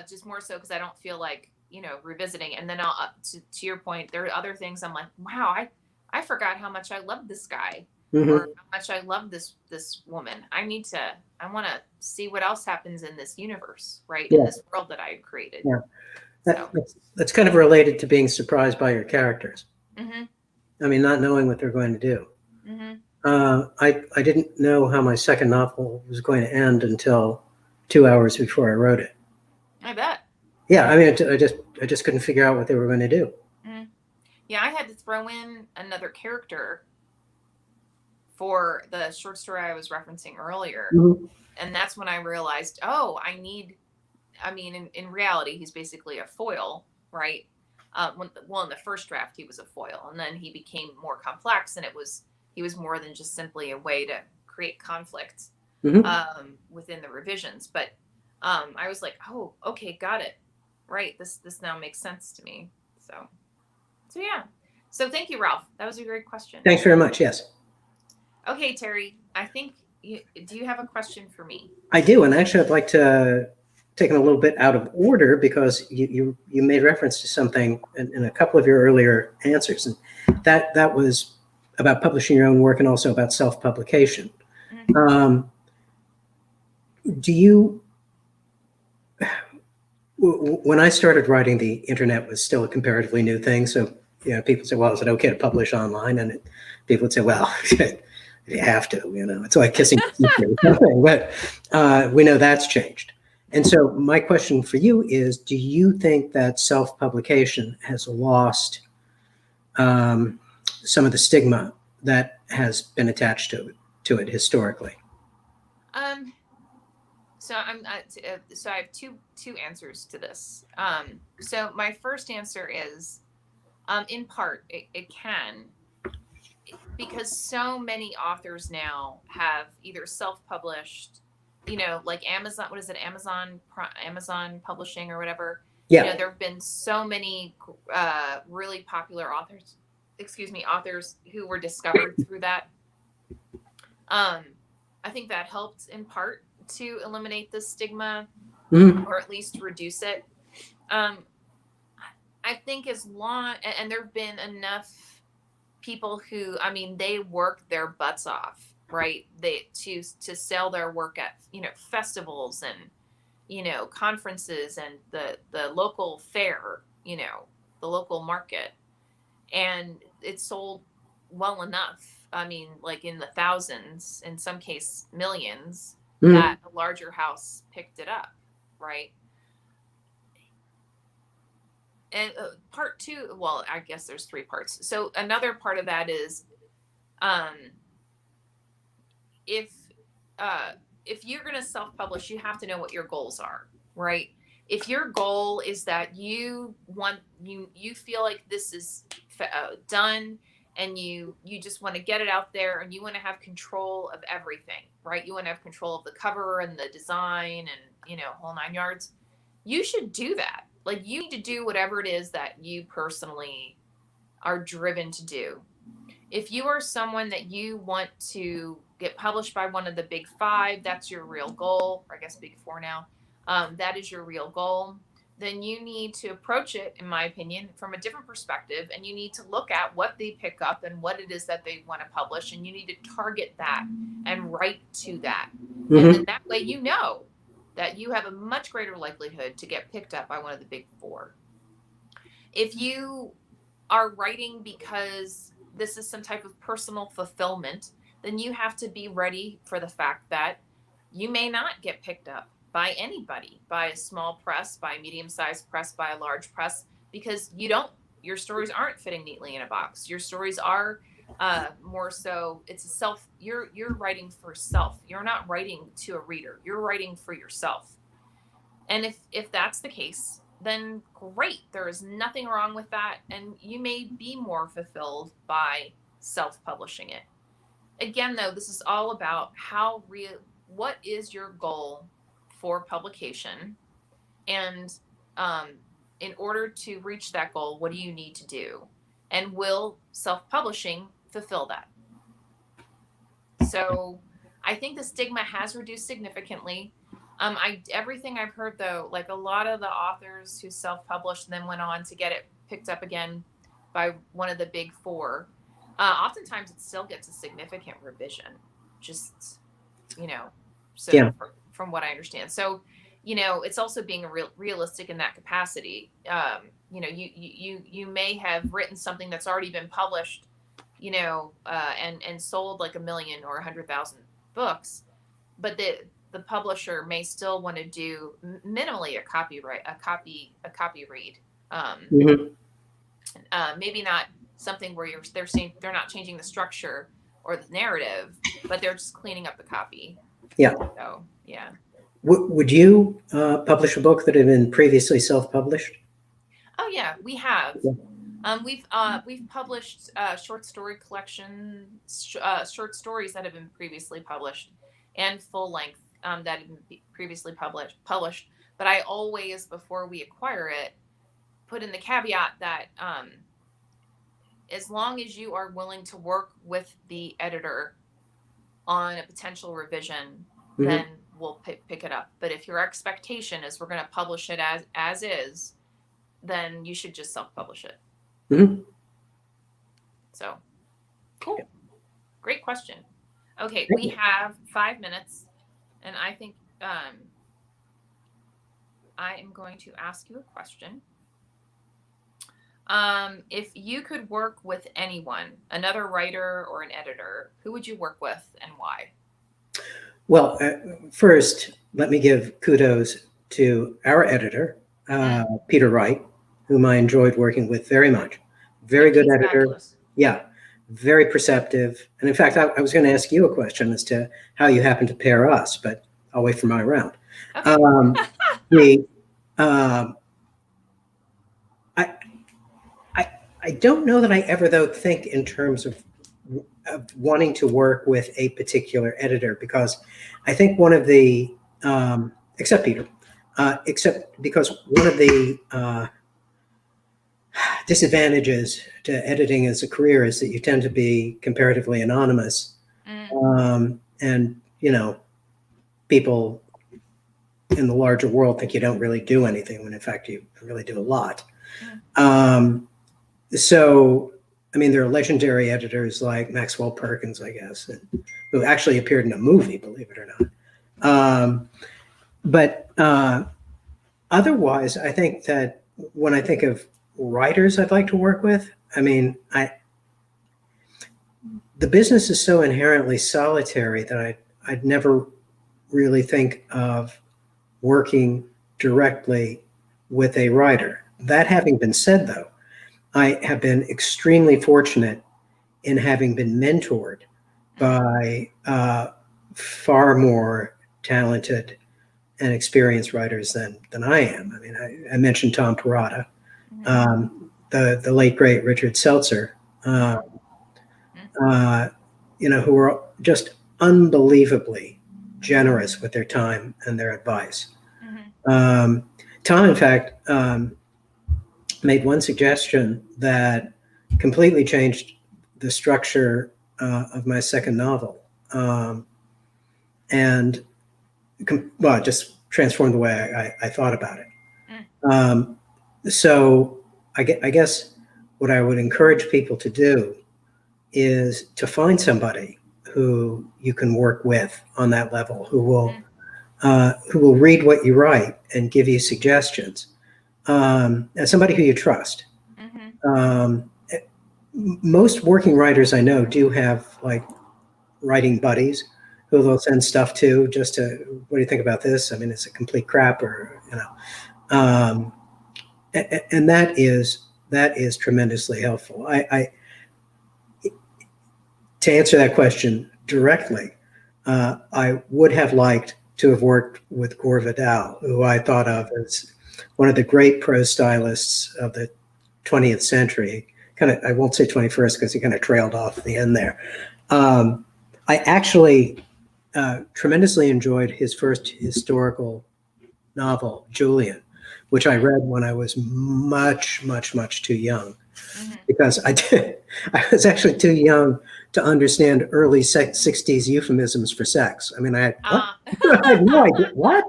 Just more so because I don't feel like, you know, revisiting. And then I'll, to your point, there are other things I'm like, wow, I forgot how much I love this guy, or how much I love this woman. I want to see what else happens in this universe, right? In this world that I created. That's kind of related to being surprised by your characters. I mean, not knowing what they're going to do. I didn't know how my second novel was going to end until 2 hours before I wrote it. I bet. Yeah, I mean, I just couldn't figure out what they were going to do. Yeah, I had to throw in another character for the short story I was referencing earlier. And that's when I realized, oh, in reality, he's basically a foil, right? Well, in the first draft, he was a foil, and then he became more complex, and he was more than just simply a way to create conflict within the revisions. But I was like, oh, okay, got it. Right. This now makes sense to me. So yeah. So thank you, Ralph. That was a great question. Thanks very much. Yes. Okay, Terry, I think do you have a question for me? I do. And actually, I'd like to take it a little bit out of order because you made reference to something in a couple of your earlier answers. And that was about publishing your own work and also about self-publication. Do you... When I started writing, the internet was still a comparatively new thing. So, you know, people say, well, is it okay to publish online? And people would say, well, you have to, you know, it's like kissing but we know that's changed. And so my question for you is, do you think that self-publication has lost some of the stigma that has been attached to it historically? So so I have two answers to this. So my first answer is, in part, it can, because so many authors now have either self-published, like Amazon. What is it? Amazon Publishing or whatever. Yeah. There have been so many really popular authors. Authors who were discovered through that. I think that helped in part to eliminate the stigma, or at least reduce it. I think as long, and there have been enough people who, they work their butts off, right? To sell their work at, festivals and, conferences and the local fair, the local market. And it sold well enough. Like in the thousands, in some case millions, that a larger house picked it up, right? And part two, well, I guess there's three parts. So another part of that is, if you're going to self-publish, you have to know what your goals are, right? If your goal is that you feel like this is done, and you just want to get it out there, and you want to have control of everything, right? You want to have control of the cover and the design and, whole nine yards. You should do that. Like, you need to do whatever it is that you personally are driven to do. If you are someone that you want to get published by one of the big five, that's your real goal, or I guess big four now, that is your real goal, then you need to approach it, in my opinion, from a different perspective. And you need to look at what they pick up and what it is that they want to publish. And you need to target that and write to that. And then that way, that you have a much greater likelihood to get picked up by one of the big four. If you are writing because this is some type of personal fulfillment, then you have to be ready for the fact that you may not get picked up by anybody, by a small press, by a medium-sized press, by a large press, because your stories aren't fitting neatly in a box. Your stories are more so, it's you're writing for self. You're not writing to a reader. You're writing for yourself. And if that's the case, then great. There is nothing wrong with that. And you may be more fulfilled by self-publishing it. Again, though, this is all about what is your goal for publication, and in order to reach that goal, what do you need to do, and will self-publishing fulfill that? So I think the stigma has reduced significantly. Everything I've heard, though, like a lot of the authors who self-published and then went on to get it picked up again by one of the big four, oftentimes it still gets a significant revision, just, so yeah. From what I understand. So, it's also being realistic in that capacity. You may have written something that's already been published, and sold like 1 million or 100,000 books, but the publisher may still want to do minimally a copy read. Maybe not something where they're saying they're not changing the structure or the narrative, but they're just cleaning up the copy. Yeah. So, yeah. Would you publish a book that had been previously self-published? Oh yeah, we have. We've published short story collections, short stories that have been previously published, and full length that have been previously published. But I always, before we acquire it, put in the caveat that as long as you are willing to work with the editor on a potential revision, then we'll pick it up. But if your expectation is we're going to publish it as is, then you should just self-publish it. So, cool. Great question. Okay, we have 5 minutes, and I think I am going to ask you a question. If you could work with anyone, another writer or an editor, who would you work with and why? Well, first, let me give kudos to our editor, Peter Wright, whom I enjoyed working with very much. Very good editor. Fabulous. Yeah. very perceptive. And in fact, I was going to ask you a question as to how you happen to pair us, but I'll wait for my round. Okay. The I, I don't know that I ever though think in terms of wanting to work with a particular editor, because I think one of the except Peter, except because one of the disadvantages to editing as a career is that you tend to be comparatively anonymous. And, you know, people in the larger world think you don't really do anything when in fact you really do a lot. So, I mean, there are legendary editors like Maxwell Perkins, I guess, who actually appeared in a movie, believe it or not. But otherwise, I think that when I think of writers I'd like to work with, I mean, the business is so inherently solitary that I'd never really think of working directly with a writer. That having been said, though, I have been extremely fortunate in having been mentored by far more talented and experienced writers than I am. I mean, I mentioned Tom Perrotta, the late great Richard Seltzer, you know, who were just unbelievably generous with their time and their advice. Tom, in fact, made one suggestion that completely changed the structure of my second novel, and well, it just transformed the way I thought about it. So I guess what I would encourage people to do is to find somebody who you can work with on that level, who will read what you write and give you suggestions, and somebody who you trust. Most working writers I know do have like writing buddies who they'll send stuff to just to, what do you think about this? I mean, it's a complete crap, or, you know, and that is tremendously helpful. To answer that question directly, I would have liked to have worked with Gore Vidal, who I thought of as one of the great prose stylists of the 20th century. Kind of, I won't say 21st because he kind of trailed off at the end there. I actually tremendously enjoyed his first historical novel, Julian, which I read when I was much, much, much too young, because I was actually too young to understand early 60s euphemisms for sex. I mean, I had no idea. What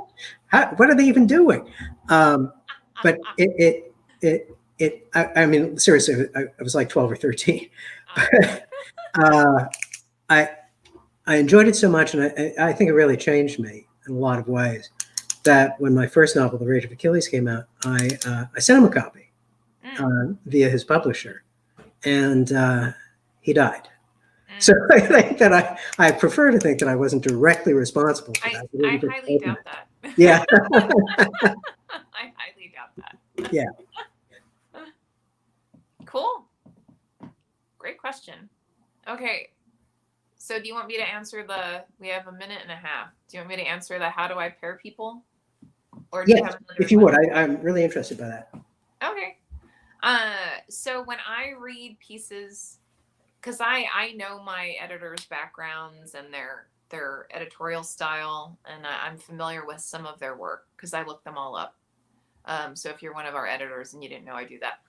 are they even doing? But I mean, seriously, I was like 12 or 13. I enjoyed it so much, and I think it really changed me in a lot of ways, that when my first novel, The Rage of Achilles, came out, I sent him a copy via his publisher, and he died. So I think that I prefer to think that I wasn't directly responsible for that. I highly doubt that. Yeah. I highly doubt that. Yeah. Cool. Great question. Okay. So do you want me to answer we have a minute and a half. Do you want me to answer how do I pair people? Or do you have another if you would, I'm really interested by that. Okay. So when I read pieces, because I know my editors' backgrounds and their editorial style, and I'm familiar with some of their work because I looked them all up. So if you're one of our editors and you didn't know I do that,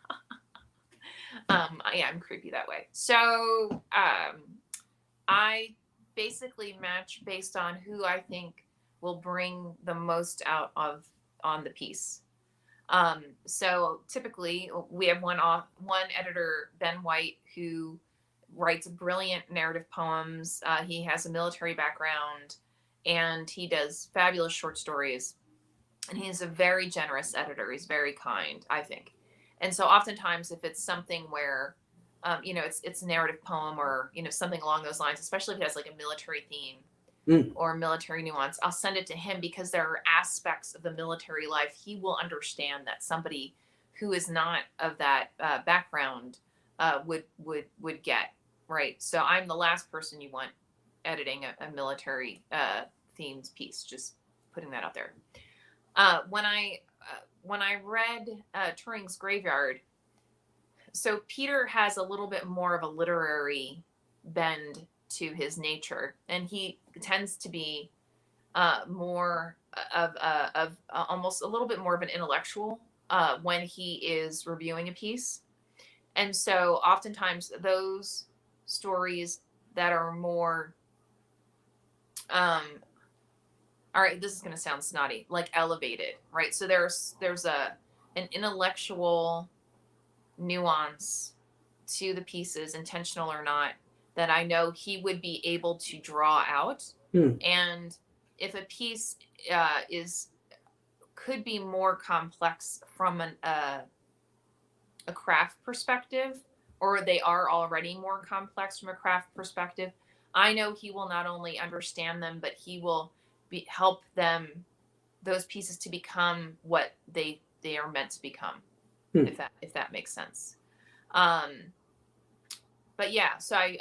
yeah, I'm creepy that way. So I basically match based on who I think will bring the most out on the piece. So typically we have one editor, Ben White, who writes brilliant narrative poems. He has a military background and he does fabulous short stories. And he's a very generous editor. He's very kind, I think. And so oftentimes if it's something where, you know, it's a narrative poem or, you know, something along those lines, especially if it has like a military theme or military nuance, I'll send it to him because there are aspects of the military life he will understand that somebody who is not of that background would get. right? So I'm the last person you want editing a military themed piece. Just putting that out there. When I read Turing's Graveyard, so Peter has a little bit more of a literary bend to his nature, and he tends to be more of almost a little bit more of an intellectual when he is reviewing a piece. And so oftentimes those stories that are more all right, this is going to sound snotty, like elevated, right? So there's an intellectual nuance to the pieces, intentional or not, that I know he would be able to draw out. And if a piece could be more complex from a craft perspective, or they are already more complex from a craft perspective, I know he will not only understand them, but he will help those pieces to become what they are meant to become, if that makes sense. But yeah, so I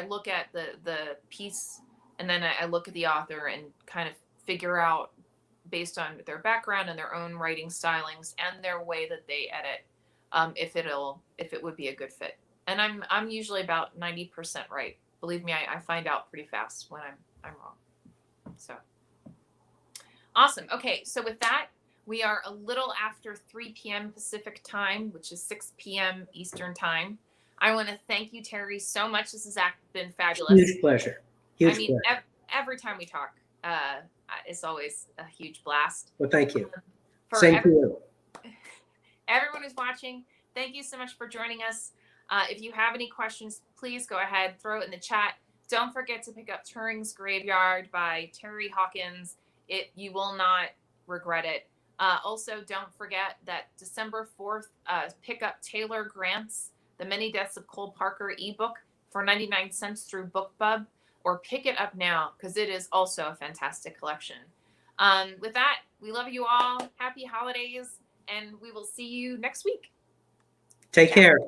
look at the piece, and then I look at the author and kind of figure out, based on their background and their own writing stylings and their way that they edit, if it would be a good fit. And I'm usually about 90% right. Believe me, I find out pretty fast when I'm wrong. So awesome. Okay, so with that, we are a little after 3 p.m. Pacific time, which is 6 p.m. Eastern time. I want to thank you, Terry, so much. This has been fabulous. Huge pleasure. Huge pleasure. Every time we talk, it's always a huge blast. Well, thank you. Same to you. Everyone who's watching, thank you so much for joining us. If you have any questions, please go ahead, throw it in the chat. Don't forget to pick up Turing's Graveyard by Terry Hawkins. You will not regret it. Also, don't forget that December 4th, pick up Taylor Grant's The Many Deaths of Cole Parker ebook for 99 cents through BookBub, or pick it up now because it is also a fantastic collection. With that, we love you all. Happy holidays, and we will see you next week. Take care.